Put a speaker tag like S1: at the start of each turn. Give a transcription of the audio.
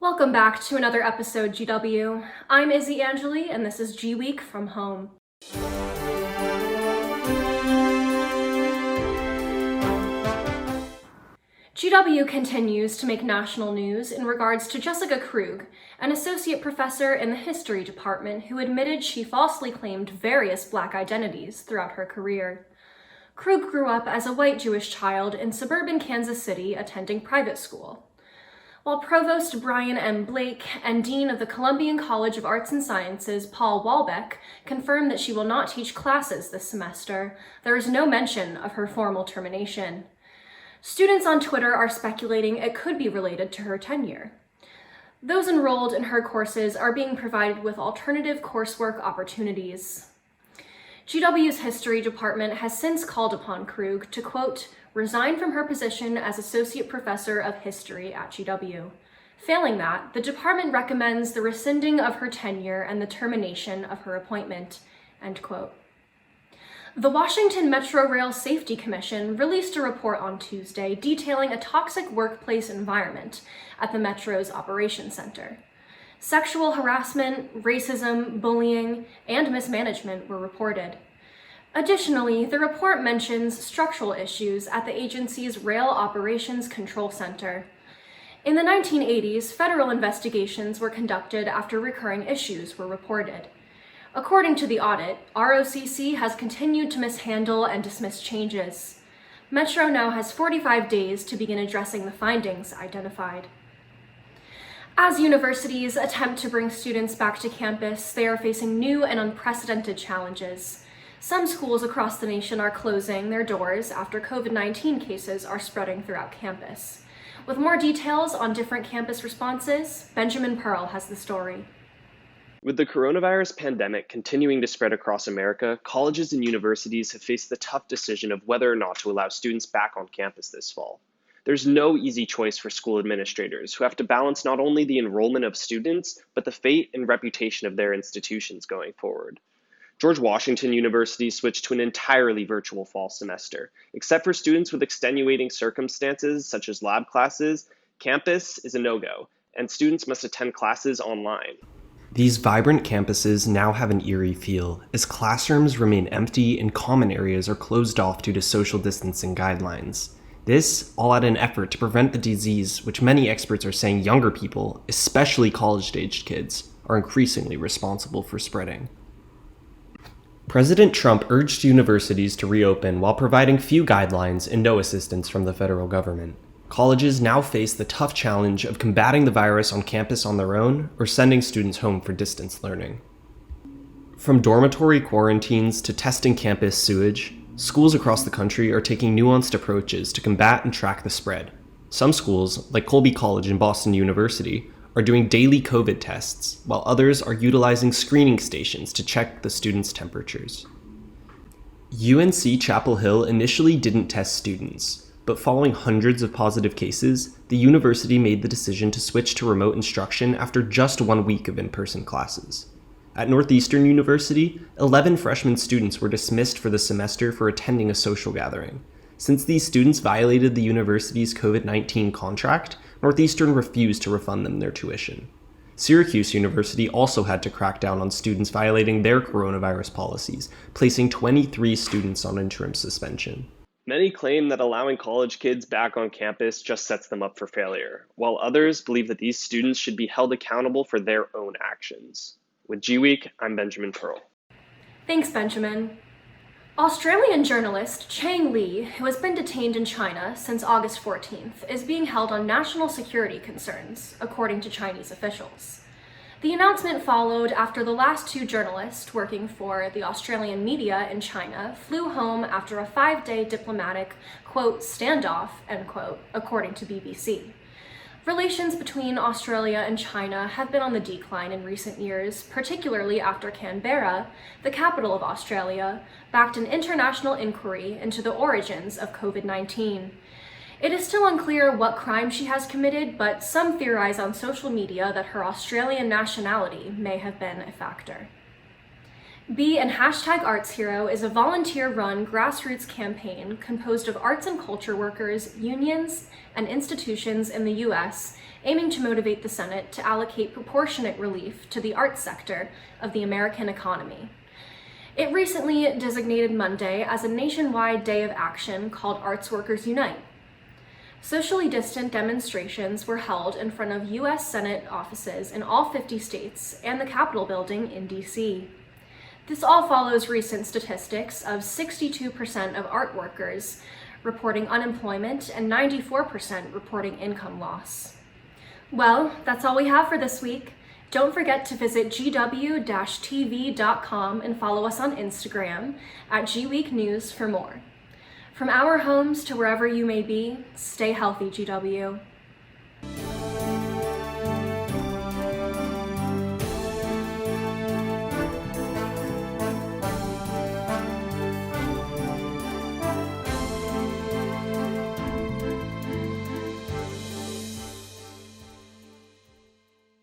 S1: Welcome back to another episode, GW. I'm Izzy Angeli, and this is GWeek from home. GW continues to make national news in regards to Jessica Krug, an associate professor in the history department who admitted she falsely claimed various Black identities throughout her career. Krug grew up as a white Jewish child in suburban Kansas City attending private school. While Provost Brian M. Blake and Dean of the Columbian College of Arts and Sciences, Paul Walbeck, confirmed that she will not teach classes this semester, there is no mention of her formal termination. Students on Twitter are speculating it could be related to her tenure. Those enrolled in her courses are being provided with alternative coursework opportunities. GW's history department has since called upon Krug to, quote, resign from her position as associate professor of history at GW. Failing that, the department recommends the rescinding of her tenure and the termination of her appointment, end quote. The Washington Metro Rail Safety Commission released a report on Tuesday detailing a toxic workplace environment at the Metro's operations center. Sexual harassment, racism, bullying, and mismanagement were reported. Additionally, the report mentions structural issues at the agency's Rail Operations Control Center. In the 1980s, federal investigations were conducted after recurring issues were reported. According to the audit, ROCC has continued to mishandle and dismiss changes. Metro now has 45 days to begin addressing the findings identified. As universities attempt to bring students back to campus, they are facing new and unprecedented challenges. Some schools across the nation are closing their doors after COVID-19 cases are spreading throughout campus. With more details on different campus responses, Benjamin Pearl has the story.
S2: With the coronavirus pandemic continuing to spread across America, colleges and universities have faced the tough decision of whether or not to allow students back on campus this fall. There's no easy choice for school administrators who have to balance not only the enrollment of students, but the fate and reputation of their institutions going forward. George Washington University switched to an entirely virtual fall semester. Except for students with extenuating circumstances such as lab classes, campus is a no-go, and students must attend classes online.
S3: These vibrant campuses now have an eerie feel, as classrooms remain empty and common areas are closed off due to social distancing guidelines. This, all out in an effort to prevent the disease, which many experts are saying younger people, especially college-aged kids, are increasingly responsible for spreading. President Trump urged universities to reopen while providing few guidelines and no assistance from the federal government. Colleges now face the tough challenge of combating the virus on campus on their own or sending students home for distance learning. From dormitory quarantines to testing campus sewage, schools across the country are taking nuanced approaches to combat and track the spread. Some schools, like Colby College and Boston University, are doing daily COVID tests, while others are utilizing screening stations to check the students' temperatures. UNC Chapel Hill initially didn't test students, but following hundreds of positive cases, the university made the decision to switch to remote instruction after just 1 week of in-person classes. At Northeastern University, 11 freshman students were dismissed for the semester for attending a social gathering. Since these students violated the university's COVID-19 contract, Northeastern refused to refund them their tuition. Syracuse University also had to crack down on students violating their coronavirus policies, placing 23 students on interim suspension.
S2: Many claim that allowing college kids back on campus just sets them up for failure, while others believe that these students should be held accountable for their own actions. With GWeek, I'm Benjamin Pearl.
S1: Thanks, Benjamin. Australian journalist Chang Li, who has been detained in China since August 14th, is being held on national security concerns, according to Chinese officials. The announcement followed after the last two journalists working for the Australian media in China flew home after a 5-day diplomatic, quote, standoff, end quote, according to BBC. Relations between Australia and China have been on the decline in recent years, particularly after Canberra, the capital of Australia, backed an international inquiry into the origins of COVID-19. It is still unclear what crime she has committed, but some theorize on social media that her Australian nationality may have been a factor. Be an #ArtsHero is a volunteer-run grassroots campaign composed of arts and culture workers, unions, and institutions in the U.S. aiming to motivate the Senate to allocate proportionate relief to the arts sector of the American economy. It recently designated Monday as a nationwide day of action called Arts Workers Unite. Socially distant demonstrations were held in front of U.S. Senate offices in all 50 states and the Capitol building in D.C. This all follows recent statistics of 62% of art workers reporting unemployment and 94% reporting income loss. Well, that's all we have for this week. Don't forget to visit GW-TV.com and follow us on Instagram at GWeek News for more. From our homes to wherever you may be, stay healthy, GW.